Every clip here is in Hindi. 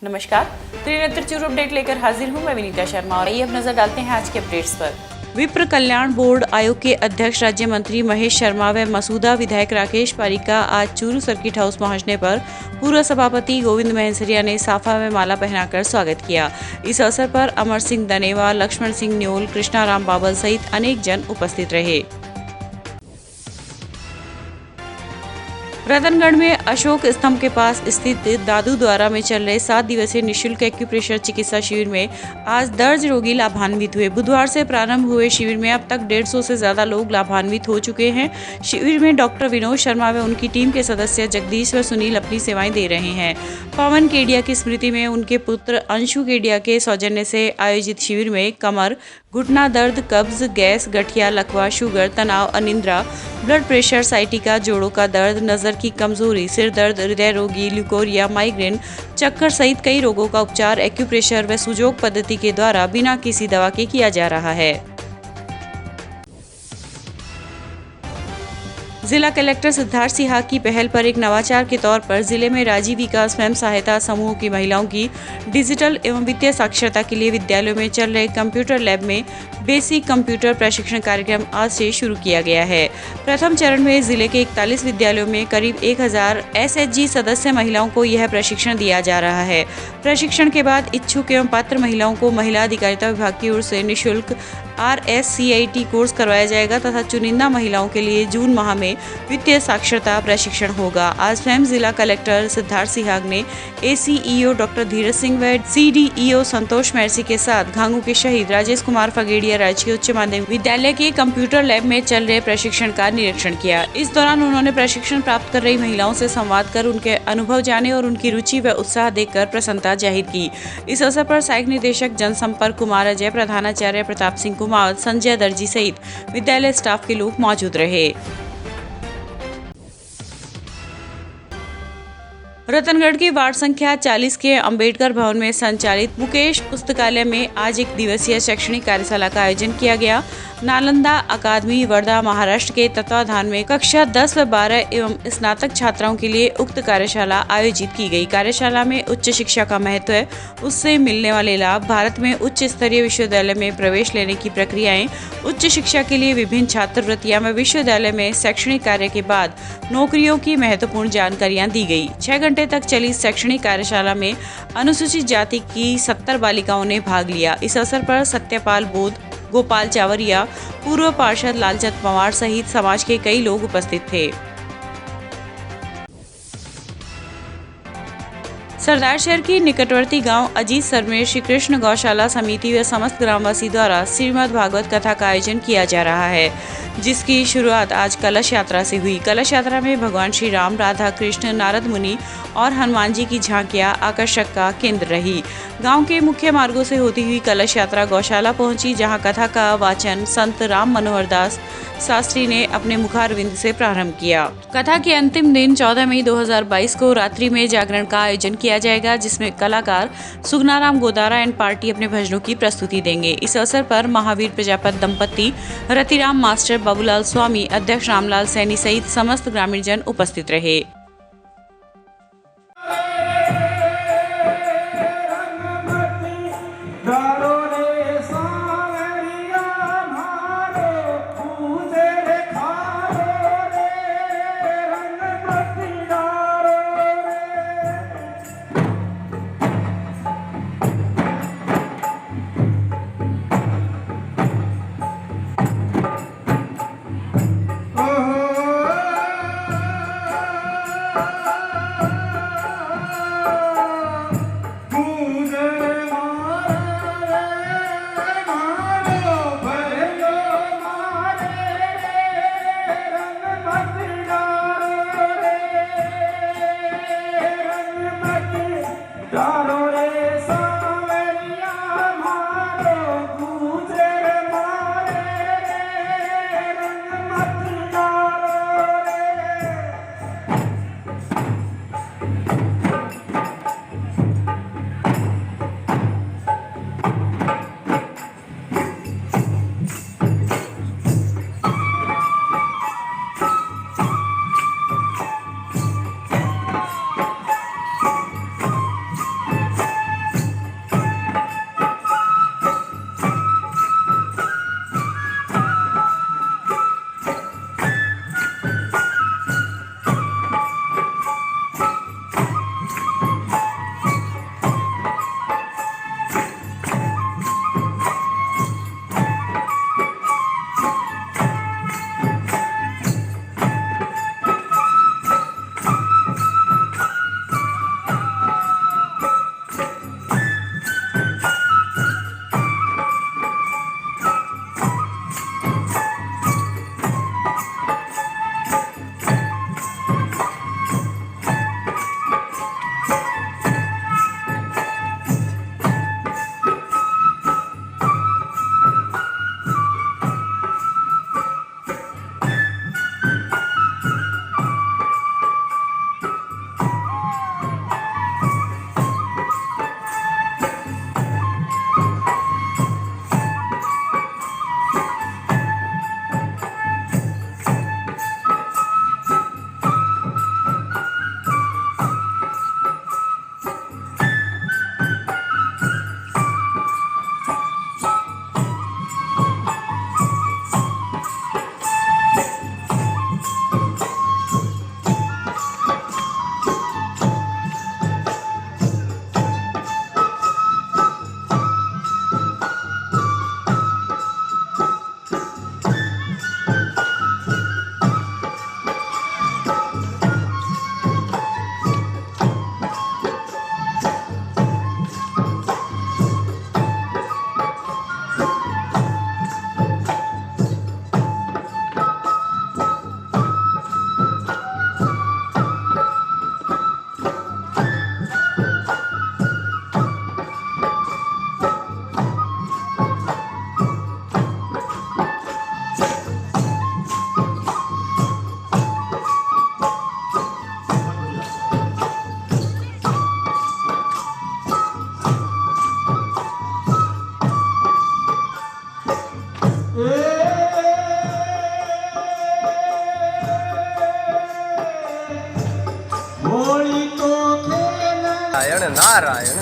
नमस्कार, त्रिनेत्र चूर अपडेट लेकर हाजिर हूं मैं विनीता शर्मा और आइए अब नजर डालते हैं आज के अपडेट्स पर। विप्र कल्याण बोर्ड आयोग के अध्यक्ष राज्य मंत्री महेश शर्मा व मसूदा विधायक राकेश पारीक का आज चूरू सर्किट हाउस पहुंचने पर पूर्व सभापति गोविंद महंसरिया ने साफा में माला पहनाकर स्वागत किया। इस अवसर पर अमर सिंह दनेवा, लक्ष्मण सिंह न्योल, कृष्णाराम बाबल सहित अनेक जन उपस्थित रहे। रतनगढ़ में अशोक स्तंभ के पास स्थित दादू द्वारा में चल रहे 7 दिवसीय निःशुल्क एक्यूप्रेशर चिकित्सा शिविर में आज दर्ज रोगी लाभान्वित हुए। बुधवार से प्रारंभ हुए शिविर में अब तक 150 से ज्यादा लोग लाभान्वित हो चुके हैं। शिविर में डॉक्टर विनोद शर्मा व उनकी टीम के सदस्य जगदीश व सुनील अपनी सेवाएं दे रहे हैं। पवन केडिया की स्मृति में उनके पुत्र अंशु केडिया के सौजन्य से आयोजित शिविर में कमर, घुटना दर्द, कब्ज, गैस, गठिया, लकवा, शुगर, तनाव, अनिद्रा, ब्लड प्रेशर, साइटिका, जोड़ों का दर्द, नज़र की कमजोरी, सिर दर्द, हृदय रोगी, ल्यूकोरिया, माइग्रेन, चक्कर सहित कई रोगों का उपचार एक्यूप्रेशर व सुजोग पद्धति के द्वारा बिना किसी दवा के किया जा रहा है। जिला कलेक्टर सिद्धार्थ सिहाग की पहल पर एक नवाचार के तौर पर जिले में राजीव विकास स्वयं सहायता समूह की महिलाओं की डिजिटल एवं वित्तीय साक्षरता के लिए विद्यालयों में चल रहे कंप्यूटर लैब में बेसिक कंप्यूटर प्रशिक्षण कार्यक्रम आज से शुरू किया गया है। प्रथम चरण में जिले के 41 विद्यालयों में करीब 1000 एसएचजी सदस्य महिलाओं को यह प्रशिक्षण दिया जा रहा है। प्रशिक्षण के बाद इच्छुक एवं पात्र महिलाओं को महिला अधिकारिता विभाग की ओर से निःशुल्क RSCIT कोर्स करवाया जाएगा तथा चुनिंदा महिलाओं के लिए जून माह में वित्तीय साक्षरता प्रशिक्षण होगा। आज स्वयं जिला कलेक्टर सिद्धार्थ सिहाग ने ACEO डॉक्टर धीरज सिंह व CDEO संतोष मैरसी के साथ घांगू के शहीद राजेश कुमार फगेड़िया राजकीय उच्च माध्यमिक विद्यालय के कंप्यूटर लैब में चल रहे प्रशिक्षण का निरीक्षण किया। इस दौरान उन्होंने प्रशिक्षण प्राप्त कर रही महिलाओं से संवाद कर उनके अनुभव जाने और उनकी रुचि व उत्साह देखकर प्रसन्नता जाहिर की। इस अवसर पर सहायक निदेशक जनसंपर्क कुमार अजय, प्रधानाचार्य प्रताप सिंह कुमार, संजय दर्जी सहित विद्यालय स्टाफ के लोग मौजूद रहे। रतनगढ़ के वार्ड संख्या 40 के अंबेडकर भवन में संचालित मुकेश पुस्तकालय में आज एक दिवसीय शैक्षणिक कार्यशाला का आयोजन किया गया। नालंदा अकादमी वर्धा महाराष्ट्र के तत्वाधान में कक्षा 10 व 12 एवं स्नातक छात्राओं के लिए उक्त कार्यशाला आयोजित की गई। कार्यशाला में उच्च शिक्षा का महत्व, उससे मिलने वाले लाभ, भारत में उच्च स्तरीय विश्वविद्यालय में प्रवेश लेने की प्रक्रियाएं, उच्च शिक्षा के लिए विभिन्न छात्रवृत्तियां व विश्वविद्यालय में शैक्षणिक कार्य के बाद नौकरियों की महत्वपूर्ण जानकारियां दी गई। 6 घंटे तक चली शैक्षणिक कार्यशाला में अनुसूचित जाति की 70 बालिकाओं ने भाग लिया। इस अवसर पर सत्यपाल बोध, गोपाल चावरिया, पूर्व पार्षद लालचंद पवार सहित समाज के कई लोग उपस्थित थे। सरदार शहर की निकटवर्ती गांव अजीत सर में श्री कृष्ण गौशाला समिति व समस्त ग्रामवासी द्वारा श्रीमद् भागवत कथा का आयोजन किया जा रहा है, जिसकी शुरुआत आज कलश यात्रा से हुई। कलश यात्रा में भगवान श्री राम, राधा कृष्ण, नारद मुनि और हनुमान जी की झांकियां आकर्षक का केंद्र रही। गांव के मुख्य मार्गों से होती हुई कलश यात्रा गौशाला पहुंची, जहां कथा का वाचन संत राम मनोहर दास शास्त्री ने अपने मुखारविंद से प्रारंभ किया। कथा के अंतिम दिन 14 मई 2022 को रात्रि में जागरण का आयोजन किया जाएगा, जिसमें कलाकार सुगनाराम गोदारा एंड पार्टी अपने भजनों की प्रस्तुति देंगे। इस अवसर पर महावीर प्रजापत दंपति, रतिराम मास्टर, बाबूलाल स्वामी, अध्यक्ष रामलाल सैनी सहित समस्त ग्रामीण जन उपस्थित रहे।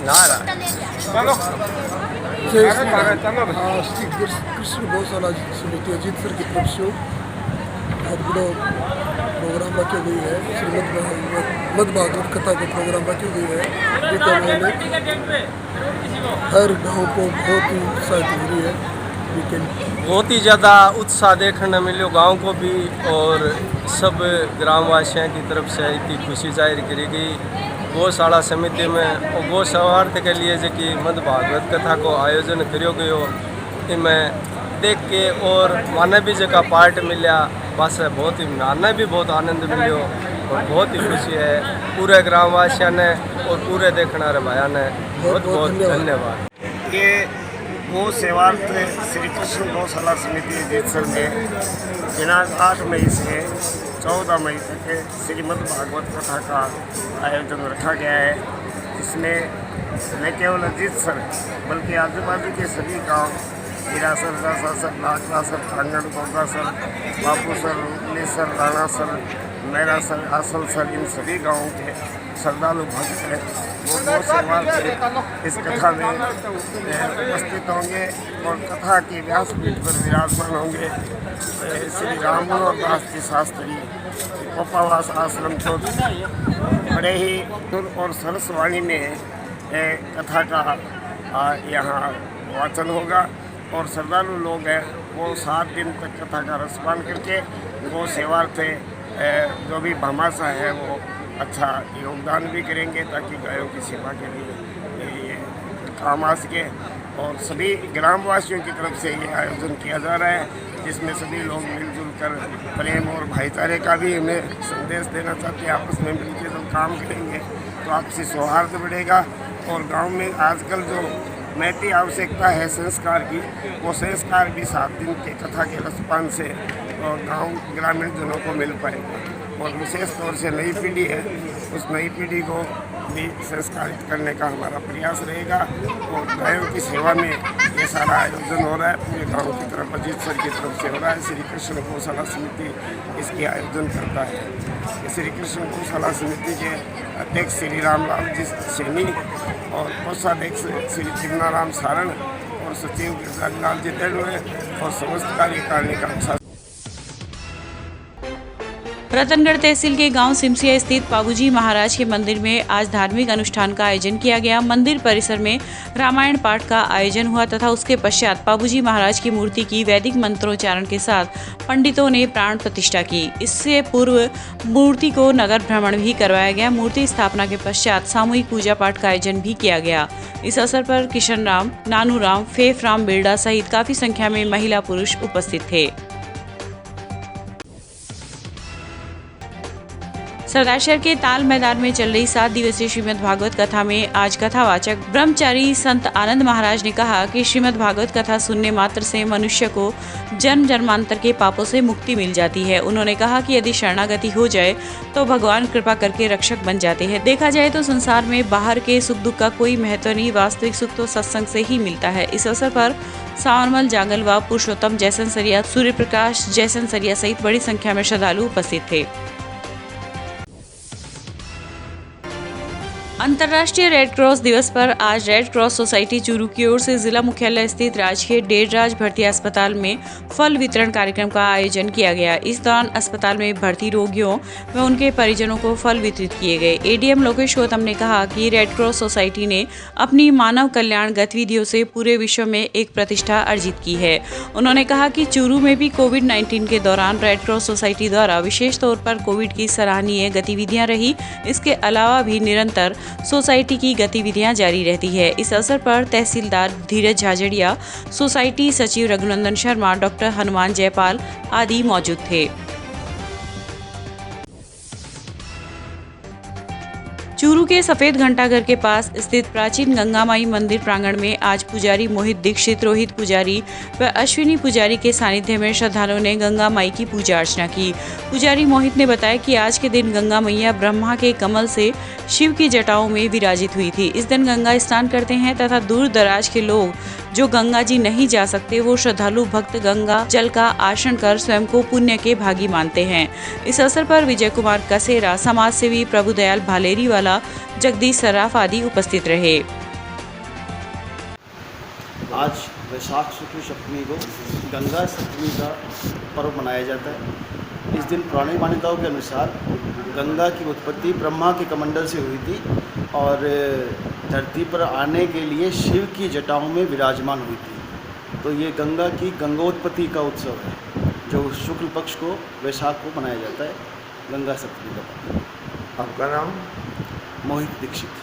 जय श्री राम। श्री कृष्ण गौशाला समिति अजीतसर की तरफ से बहुत बड़ा प्रोग्राम रखी गई है। श्रीमद् भागवत कथा का प्रोग्राम रखी गई है। हर गांव को बहुत ही उत्साहित हो रही है। बहुत ही ज़्यादा उत्साह देखने मिलो गांव को भी और सब ग्रामवासियों की तरफ से इतनी खुशी जाहिर करी गई। गौशाला समिति में और गौ स्वार्थ के लिए जो कि मद भागवत कथा को आयोजन करो गयो इनमें देख के और माने भी जगह पार्ट मिला बस बहुत ही माने भी बहुत आनंद मिलो और बहुत ही खुशी है पूरे ग्रामवासियों ने और पूरे देखने वाले भाइयों ने बहुत बहुत धन्यवाद। ये गौ सेवार्थ श्री कृष्ण गौशाला समिति अजीतसर में दिनांक 8 मई से 14 मई तक श्रीमद् भागवत कथा का आयोजन रखा गया है। इसमें न केवल अजीतसर बल्कि आजू बाजू के सभी गांव हीरासर, दासासर, लाखलासर, कांगड़, गोगासर, बापूसर, उलेसर, राणासर, मैरासर, आसलसर इन सभी गाँवों के श्रद्धालु भक्त हैं वो गौ सेवार्थ इस कथा में उपस्थित होंगे और कथा की व्यासपीठ पर विराजमान होंगे। श्री राम मनोहर दास जी शास्त्री कोपावास आश्रम को बड़े ही सुर और सरस्वाणी में कथा का यहाँ वाचन होगा और श्रद्धालु लोग हैं वो 7 दिन तक कथा का रसपान करके गौ सेवार्थ जो भी भामाशाह है वो अच्छा योगदान भी करेंगे ताकि गायों की सेवा के लिए ये काम आ सके। और सभी ग्रामवासियों की तरफ से ये आयोजन किया जा रहा है जिसमें सभी लोग मिलजुल कर प्रेम और भाईचारे का भी हमें संदेश देना चाहते हैं। आपस में मिलकर जब काम करेंगे तो आपसी सौहार्द बढ़ेगा और गांव में आजकल जो महती आवश्यकता है संस्कार की वो संस्कार भी 7 दिन के कथा के रसपान से गांव ग्रामीण जनों को मिल पाएगा। और विशेष तौर से नई पीढ़ी है उस नई पीढ़ी को भी संस्कारित करने का हमारा प्रयास रहेगा और गायों की सेवा में ये सारा आयोजन हो रहा है। पूरे गांव की तरफ अजीतसर की तरफ से हो रहा है। श्री कृष्ण गौशाला समिति इसकी आयोजन करता है। श्री कृष्ण गौशाला समिति के अध्यक्ष श्री रामलाल जी सैनी और कोषाध्यक्ष श्री चिन्नाराम सारण और सचिव गिरिराजलाल जी तेलुए और समस्त कार्यकारिणी का अच्छा। रतनगढ़ तहसील के गांव सिमसिया स्थित पाबूजी महाराज के मंदिर में आज धार्मिक अनुष्ठान का आयोजन किया गया। मंदिर परिसर में रामायण पाठ का आयोजन हुआ तथा उसके पश्चात पाबूजी महाराज की मूर्ति की वैदिक मंत्रोच्चारण के साथ पंडितों ने प्राण प्रतिष्ठा की। इससे पूर्व मूर्ति को नगर भ्रमण भी करवाया गया। मूर्ति स्थापना के पश्चात सामूहिक पूजा पाठ का आयोजन भी किया गया। इस अवसर पर किशन राम, नानू राम, फेफ राम बिरडा सहित काफी संख्या में महिला पुरुष उपस्थित थे। सरदारशहर के ताल मैदान में चल रही 7 दिवसीय श्रीमद् भागवत कथा में आज कथावाचक ब्रह्मचारी संत आनंद महाराज ने कहा कि श्रीमद् भागवत कथा सुनने मात्र से मनुष्य को जन्म जन्मांतर के पापों से मुक्ति मिल जाती है। उन्होंने कहा कि यदि शरणागति हो जाए तो भगवान कृपा करके रक्षक बन जाते हैं। देखा जाए तो संसार में बाहर के सुख दुख का कोई महत्व नहीं, वास्तविक सुख तो सत्संग से ही मिलता है। इस अवसर पर सावनमल जांगलवा, पुरुषोत्तम जयसन सरिया, सूर्य प्रकाश जयसन सरिया सहित बड़ी संख्या में श्रद्धालु उपस्थित थे। अंतर्राष्ट्रीय रेड क्रॉस दिवस पर आज रेड क्रॉस सोसाइटी चूरू की ओर से जिला मुख्यालय स्थित राजकीय डेरराज भर्ती अस्पताल में फल वितरण कार्यक्रम का आयोजन किया गया। इस दौरान अस्पताल में भर्ती रोगियों व उनके परिजनों को फल वितरित किए गए। एडीएम लोकेश गौतम ने कहा कि रेड क्रॉस सोसाइटी ने अपनी मानव कल्याण गतिविधियों से पूरे विश्व में एक प्रतिष्ठा अर्जित की है। उन्होंने कहा कि चूरू में भी कोविड-19 के दौरान रेड क्रॉस सोसाइटी द्वारा विशेष तौर पर कोविड की सराहनीय गतिविधियां रही। इसके अलावा भी निरंतर सोसाइटी की गतिविधियां जारी रहती है। इस अवसर पर तहसीलदार धीरज झाझड़िया, सोसाइटी सचिव रघुनंदन शर्मा, डॉक्टर हनुमान जयपाल आदि मौजूद थे। चूरू के सफेद घंटाघर के पास स्थित प्राचीन गंगा माई मंदिर प्रांगण में आज पुजारी मोहित दीक्षित, रोहित पुजारी व अश्विनी पुजारी के सानिध्य में श्रद्धालुओं ने गंगा माई की पूजा अर्चना की। पुजारी मोहित ने बताया कि आज के दिन गंगा मैया ब्रह्मा के कमल से शिव की जटाओं में विराजित हुई थी। इस दिन गंगा स्नान करते हैं तथा दूर दराज के लोग जो गंगा जी नहीं जा सकते वो श्रद्धालु भक्त गंगा जल का आसन कर स्वयं को पुण्य के भागी मानते हैं। इस अवसर पर विजय कुमार कसेरा, समाज सेवी प्रभुदयाल भालेरी वाला, जगदीश सराफ आदि उपस्थित रहे। आज वैशाख शुक्ल सप्तमी को गंगा सप्तमी का पर्व मनाया जाता है। इस दिन पुरानी मान्यताओं के अनुसार गंगा की उत्पत्ति ब्रह्मा के कमंडल से हुई थी और धरती पर आने के लिए शिव की जटाओं में विराजमान हुई थी। तो ये गंगा की गंगोत्पत्ति का उत्सव है जो शुक्ल पक्ष को वैशाख को मनाया जाता है, गंगा सप्तमी का पर्व। आपका नाम? मोहित दीक्षित।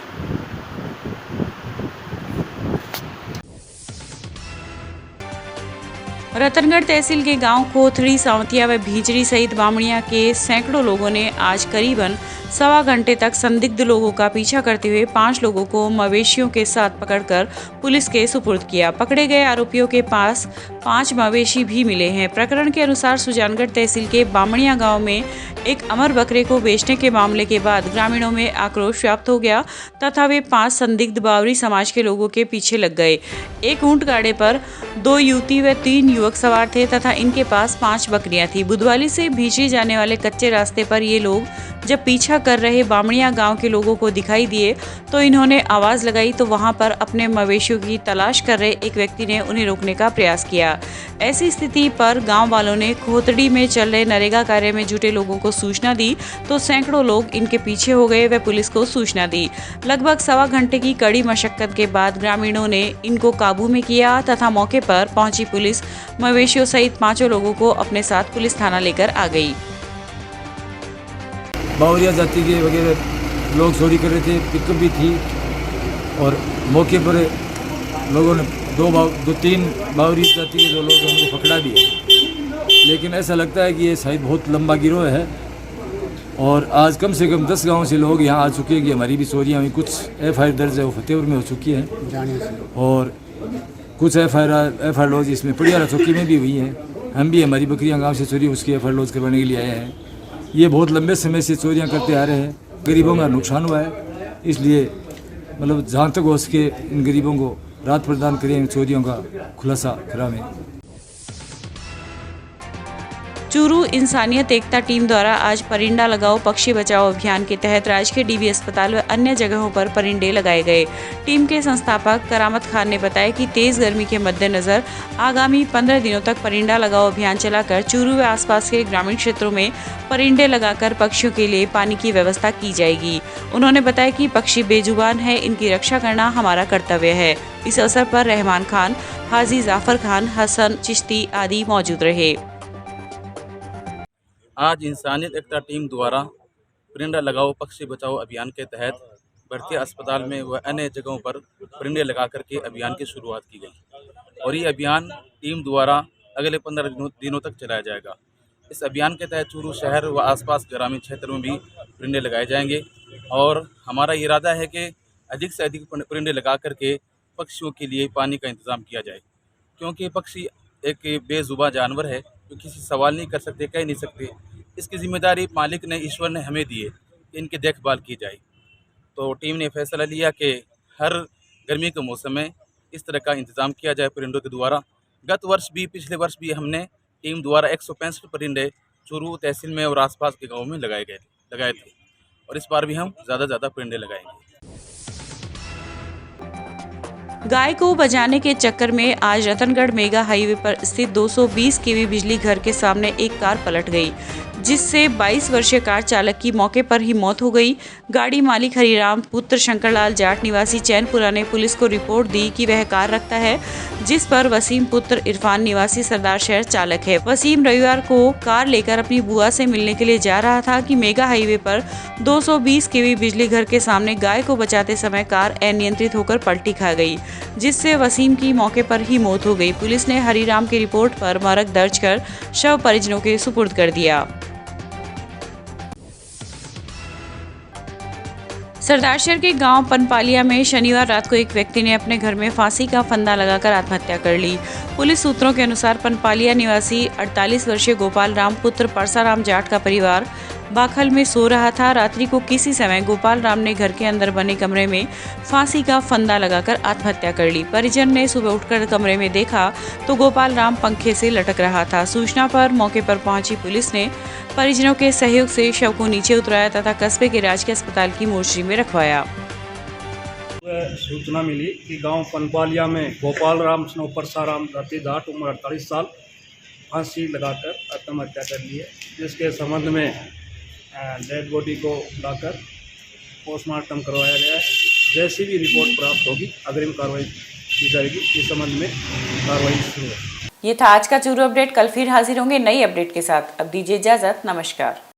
रतनगढ़ तहसील के गांव कोथड़ी, सावंतिया व भीचरी सहित बामणिया के सैकड़ों लोगों ने आज करीबन सवा घंटे तक संदिग्ध लोगों का पीछा करते हुए 5 लोगों को मवेशियों के साथ पकड़कर पुलिस के सुपुर्द किया। पकड़े गए आरोपियों के पास 5 मवेशी भी मिले हैं। प्रकरण के अनुसार सुजानगढ़ तहसील के बामणिया गांव में एक अमर बकरे को बेचने के मामले के बाद ग्रामीणों में आक्रोश व्याप्त हो गया तथा वे 5 संदिग्ध बावरी समाज के लोगों के पीछे लग गए। एक ऊंट गाड़े पर 2 युवती व 3 युवक सवार थे तथा इनके पास 5 बकरियां थी। बुधवाली से भीचरी जाने वाले कच्चे रास्ते पर ये लोग जब पीछा कर रहे बामणिया गांव के लोगों को दिखाई दिए तो इन्होंने आवाज लगाई तो वहां पर अपने मवेशियों की तलाश कर रहे एक व्यक्ति ने उन्हें रोकने का प्रयास किया। ऐसी स्थिति पर गांव वालों ने खोतड़ी में चल रहे नरेगा कार्य में जुटे लोगों को सूचना दी तो सैकड़ों लोग इनके पीछे हो गए व पुलिस को सूचना दी। लगभग सवा घंटे की कड़ी मशक्कत के बाद ग्रामीणों ने इनको काबू में किया तथा मौके पर पहुंची पुलिस मवेशियों सहित 5 लोगों को अपने साथ पुलिस थाना लेकर आ गई। बावरिया जाति के वगैरह लोग चोरी कर रहे थे, पिकअप भी थी और मौके पर लोगों ने 2-3 बावरी जाति के जो लोग हैं उनको पकड़ा भी है। लेकिन ऐसा लगता है कि ये शायद बहुत लंबा गिरोह है और आज कम से कम 10 गांव से लोग यहाँ आ चुके हैं कि हमारी भी चोरियाँ हुई। कुछ FIR दर्ज है वो फतेहपुर में हो चुकी है और कुछ FIR लॉज इसमें पड़ियाला चौकी में भी हुई है। हम भी हमारी बकरियाँ गाँव से चोरी उसकी FIR लॉज करवाने के लिए आए हैं। ये बहुत लंबे समय से चोरियां करते आ रहे हैं, गरीबों का नुकसान हुआ है, इसलिए मतलब जहाँ तक हो सके इन गरीबों को राहत प्रदान करें, इन चोरियों का खुलासा करावें। चूरू इंसानियत एकता टीम द्वारा आज परिंदा लगाओ पक्षी बचाओ अभियान के तहत राज्य के DB अस्पताल व अन्य जगहों पर परिंदे लगाए गए। टीम के संस्थापक करामत खान ने बताया कि तेज गर्मी के मद्देनजर आगामी 15 दिनों तक परिंदा लगाओ अभियान चलाकर चूरू व आसपास के ग्रामीण क्षेत्रों में परिंदे लगाकर पक्षियों के लिए पानी की व्यवस्था की जाएगी। उन्होंने बताया कि पक्षी बेजुबान है, इनकी रक्षा करना हमारा कर्तव्य है। इस अवसर पर रहमान खान, हाजी जाफर खान, हसन चिश्ती आदि मौजूद रहे। आज इंसानियत एकता टीम द्वारा परिंदा लगाओ पक्षी बचाओ अभियान के तहत भर्ती अस्पताल में व अन्य जगहों पर परिंदे लगा करके अभियान की शुरुआत की गई और ये अभियान टीम द्वारा अगले 15 दिनों तक चलाया जाएगा। इस अभियान के तहत चूरू शहर व आसपास ग्रामीण क्षेत्र में भी परिंदे लगाए जाएंगे और हमारा इरादा है कि अधिक से अधिक परिंदे लगा करके पक्षियों के लिए पानी का इंतज़ाम किया जाए, क्योंकि पक्षी एक बेजुबान जानवर है जो किसी सवाल नहीं कर सकते, कह नहीं सकते। इसकी जिम्मेदारी मालिक ने, ईश्वर ने हमें दी है कि इनकी देखभाल की जाए। तो टीम ने फैसला लिया कि हर गर्मी के मौसम में इस तरह का इंतज़ाम किया जाए परिंदों के द्वारा। गत वर्ष भी, पिछले वर्ष भी हमने टीम द्वारा 165 परिंदे चूरू तहसील में और आसपास के गाँव में लगाए थे और इस बार भी हम ज़्यादा परिंदे लगाएंगे। गाय को बजाने के चक्कर में आज रतनगढ़ मेगा हाईवे पर स्थित 220 kV बिजली घर के सामने एक कार पलट गई, जिससे 22 वर्षीय कार चालक की मौके पर ही मौत हो गई। गाड़ी मालिक हरिराम पुत्र शंकरलाल जाट निवासी चैनपुरा ने पुलिस को रिपोर्ट दी कि वह कार रखता है, जिस पर वसीम पुत्र इरफान निवासी सरदार शहर चालक है। वसीम रविवार को कार लेकर अपनी बुआ से मिलने के लिए जा रहा था कि मेगा हाईवे पर 220 kV बिजली घर के सामने गाय को बचाते समय कार अनियंत्रित होकर पलटी खा गई, जिससे वसीम की मौके पर ही मौत हो गई। पुलिस ने हरिराम की रिपोर्ट पर मरक दर्ज कर शव परिजनों के सुपुर्द कर दिया। सरदारशहर के गांव पनपालिया में शनिवार रात को एक व्यक्ति ने अपने घर में फांसी का फंदा लगाकर आत्महत्या कर ली। पुलिस सूत्रों के अनुसार पनपालिया निवासी 48 वर्षीय गोपाल राम पुत्र परसाराम जाट का परिवार बाखल में सो रहा था। रात्रि को किसी समय गोपाल राम ने घर के अंदर बने कमरे में फांसी का फंदा लगाकर आत्महत्या कर ली। परिजन ने सुबह उठकर कमरे में देखा तो गोपाल राम पंखे से लटक रहा था। सूचना पर मौके पर पहुंची पुलिस ने परिजनों के सहयोग से शव को नीचे उतराया तथा कस्बे के राजकीय अस्पताल की मोर्चरी में रखवाया। सूचना मिली कि गांव पनपालिया में गोपाल राम स्नो परसाराम जाति जाट उम्र 48 साल फांसी लगाकर आत्महत्या कर ली है, जिसके संबंध में डेड बॉडी को लाकर पोस्टमार्टम करवाया गया है। जैसी भी रिपोर्ट प्राप्त होगी अग्रिम कार्रवाई की जाएगी। इस संबंध में कार्रवाई शुरू है। ये था आज का चूरू अपडेट। कल फिर हाजिर होंगे नई अपडेट के साथ। अब दीजिए इजाजत। नमस्कार।